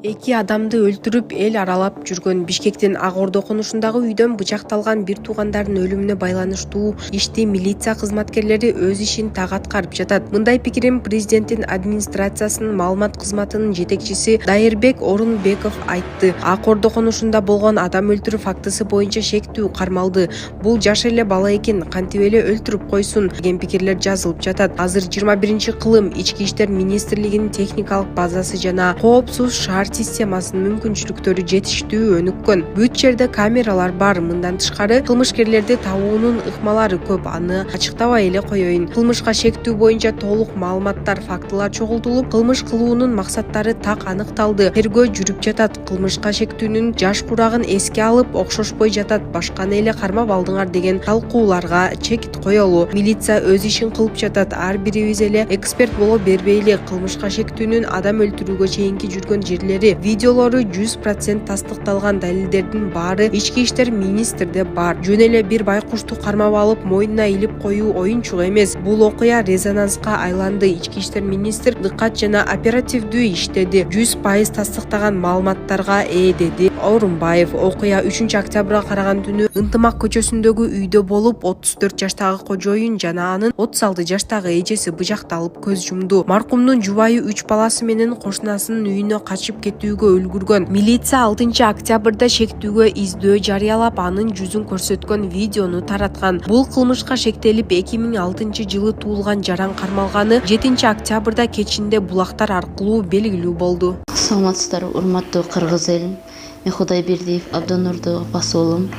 Эки адамды өлтүрүп эл аралап жүргөн Бишкектин Ак Ордо конушундагы үйдөн бычакталган бир туугандарынын өлүмүнө байланыштуу ишти милиция кызматкерлери өз ишин так аткарып жатат. Мындай пикирин президенттин администрациясынын маалымат кызматынын жетекчиси Дайырбек Орунбеков айтты. Ак Ордо конушунда болгон адам өлтүрүү фактысы боюнча шектүү кармалды. Бул жаш эле бала экен, кантип эле өлтүрүп койсун деген пикирлер жазылып жатат. Азыр 21-кылым Ички иштер министрлигинин техникалык базасы жана коопсуз шаар системасынын мүмкүнчүлүктөрү жетиштүү өнүккөн. Бүт жерде камералар бар. Мындан тышкары кылмышкерлерди табуунун ыкмалары көп. Аны ачыктабай эле коеюн. Кылмышка шектүү боюнча толук маалыматтар, фактылар чогултулуп, кылмыш кылуунун максаттары так аныкталды. Тергөө жүрүп жатат. Кылмышка шектүүнүн жаш курагын эске алып, окшошпой жатат. Башканы эле кармап алдыңар деген талкууларга чек коелу. Милиция өз ишин кылып жатат. Ар бирибиз эле эксперт боло бербейли. Кылмышка шектүүнүн адам өлтүрүүгө чейинки жүргөн жерлери, видеолору 100% тастыкталган. Далилдердин баары ички иштер министрде бар. Жөн эле бир байкушту кармап алып мойнуна илип коюу оюнчук эмес. Бул окуя резонанска айланды. Ички иштер министр дыккат жана оперативдүү иштеди. 100% тастыктаган маалыматтарга ээ, деди Орунбаев. Окуя 3-октябрга караган түнү Ынтымак көчөсүндөгү үйдө болуп, 34 жаштагы кожоюн жана анын 36 жаштагы эжеси бычакталып көз жумду. Маркумдун жубайы 3 баласы менен кошунасынын үйүнө качып кетүүгө үлгүргөн. Милиция 6-октябрда шектүүгө издөө жарыялап, анын жүзүн көрсөткөн видеону тараткан. Бул кылмышка шектелип 2006-жылы туулган жаран кармалганы 7-октябрда кечинде булактар аркылуу белгилүү болду. Саламатсыздарбы, урматтуу кыргыз элим. Мен Кудайбердиев Абдонурдун апасы болом.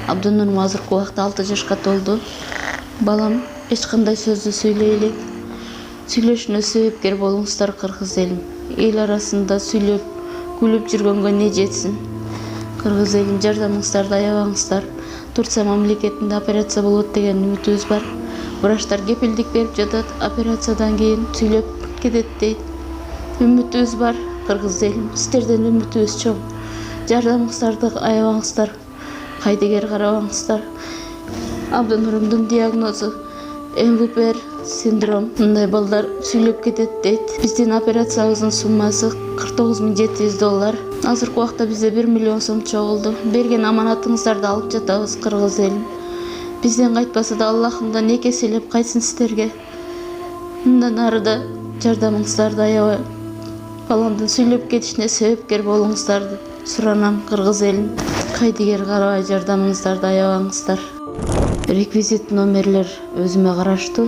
Абдонурум азыркы убакта 6 жашка толду. Балам эч кандай сөздү сүйлөй элек. Сүйлөшүнө себепкер болуңуздар кыргыз элим. Эл арасында сүйлөп, күлүп жүргөнгө не жетсин. Кыргыз элим, жардамыңыздарды аябаңыздар. Турция мамлекетинде операция болот деген үмүтүбүз бар. Врачтар кепилдик берип жатат, операциядан кийин сүйлөп кетет дейт. Үмүтүбүз бар кыргыз элим. Сиздерден үмүтүбүз чоң. Жардамыңыздарды аябаңыздар. Кайдыгер карабаңыздар. Абдонурумдун диагнозу МВПР синдром. Мындай балдар сүйлөп кетет дейт. Биздин операциябыздын суммасы $49,700. Азыркы убакта бизде 1 миллион сом чогулду. Берген аманатыңыздарды алып жатабыз кыргыз элим. Бизден кайтпаса да Аллахымдан эки эселеп кайтсын сиздерге. Мындан ары да жардамыңыздарды аябай баламдын сүйлөп кетишине себепкер болуңуздарды суранам кыргыз элим. Кайдыгер карабай жардамыңыздарды аябаңыздар. Реквизит номерлер өзүмө караштуу.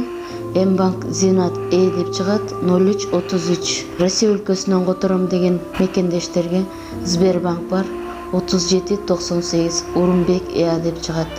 Мбанк Зинат деп чыгат 0333. Россия өлкөсүнөн котором деген мекендештерге Сбербанк бар 3798. Урунбек деп чыгат.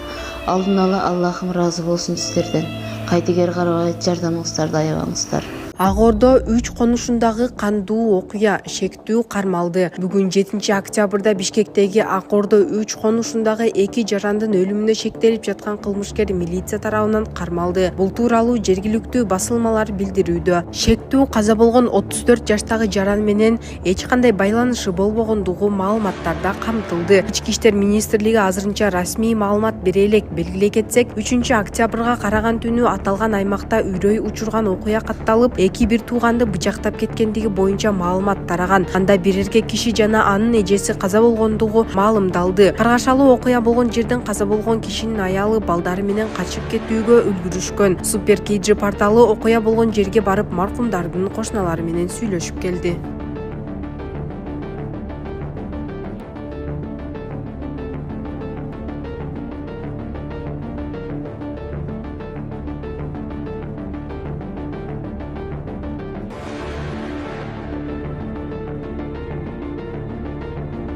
Алдын ала Аллахым разы болсун сиздерден. Кайдыгер карабай жардамыңыздарды аябаңыздар. Ак Ордо 3 конушундагы кандуу окуя шектүү кармалды. Бүгүн 7-октябрда Бишкектеги Ак Ордо 3 конушундагы 2 жарандын өлүмүнө шектелип жаткан кылмышкер милиция тарабынан кармалды. Бул тууралуу жергиликтүү басылмалар билдирүүдө. Шектүү каза болгон 34 жаштагы жаран менен эч кандай байланышы болбогондугу маалыматтарда камтылды. Ички иштер министрлиги азырынча расмий маалымат бере элек. Белгилей кетсек, 3-октябрга караган түнү аталган аймакта үрөй учурган окуя катталып, эки бир тууганды бычактап кеткендиги боюнча маалымат тараган. Анда бир эркек киши жана анын эжеси каза болгондугу маалымдалды. Каргашалуу окуя болгон жерден каза болгон кишинин аялы балдары менен качып кетүүгө үлгүрүшкөн. Супер KG порталы окуя болгон жерге барып, маркумдардын кошуналары менен сүйлөшүп келди.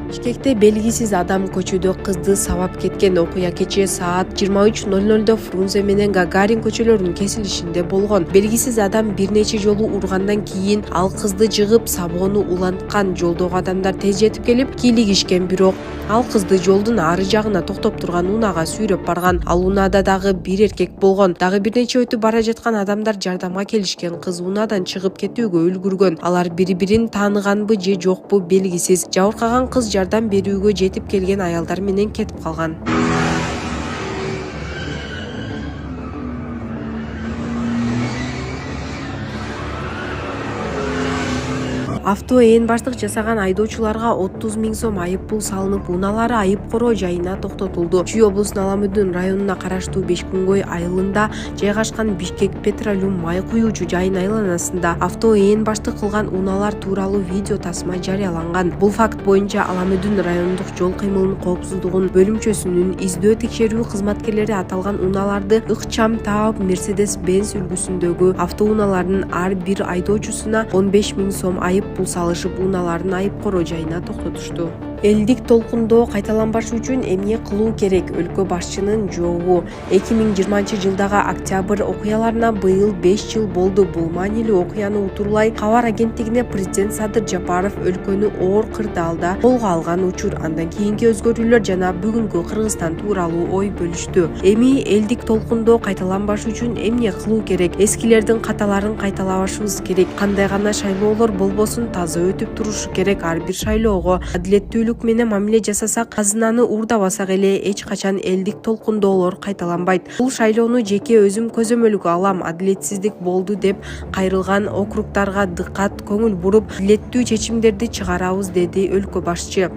Бишкекте белгисиз адам көчөдө кызды сабап кеткен. Окуя кечээ саат 23:00 Фрунзе менен Гагарин көчөлөрүнүн кесилишинде болгон. Белгисиз адам бир нече жолу ургандан кийин ал кызды жыгып, сабоону уланткан. Жолдогу адамдар тез жетип келип кийлигишкен, бирок ал кызды жолдун ары жагына токтоп турган унаага сүйрөп барган. Ал унаада дагы бир эркек болгон. Дагы бир нече өтүп бара жаткан адамдар жардамга келишкен. Кыз унаадан чыгып кетүүгө үлгүргөн. Алар бири-бирин тааныганбы же жокпу белгисиз. Жабыркаган кыз жардам берүүгө жетип келген аялдар менен кетип калган. Авто ээн баштык жасаган айдоочуларга 30 000 сом айып пул салынып, унаалары айып короо жайына токтотулду. Чүй облусунун Аламүдүн районуна караштуу Бешкүнгөй айылында жайгашкан Бишкек Петролюм май куюучу жайын айланасында авто ээн баштык кылган унаалар тууралуу видео тасма жарыяланган. Бул факт боюнча Аламүдүн райондук жол кыймылынын коопсуздугун бөлүмчөсүнүн издөө текшерүү кызматкерлери аталган унааларды ыкчам таап Mercedes-Benz үлгүсүндөгү автоунаалардын ар бир айдоочусуна 15 000 сом айып пул салышып, унаалардын айып короо жайына токтотушту. Элдик толкундоо кайталанбаш үчүн эмне кылуу керек? Өлкө башчынын жообу. 2020-жылдагы октябрь окуяларына быйыл 5 жыл болду. Бул маанилүү окуяны утурлай кабар агенттигине президент Садыр Жапаров өлкөнү оор кырдаалда колго алган учур, андан кийинки өзгөрүүлөр жана бүгүнкү Кыргызстан тууралуу ой бөлүштү. Эми элдик толкундоо кайталанбаш үчүн эмне кылуу керек? Эскилердин каталарын кайталабашыбыз керек. Кандай гана шайлоолор болбосун таза өтүп турушу керек. Ар бир шайлоого адилеттүүлүк менен мамиле жасасак, казынаны уурдабасак эле эч качан элдик толкундоолор кайталанбайт. Бул шайлоону жеке өзүм көзөмөлгө алам, адилетсиздик болду деп кайрылган округдарга дыккат, көңүл буруп, адилеттүү чечимдерди чыгарабыз, деди өлкө башчы.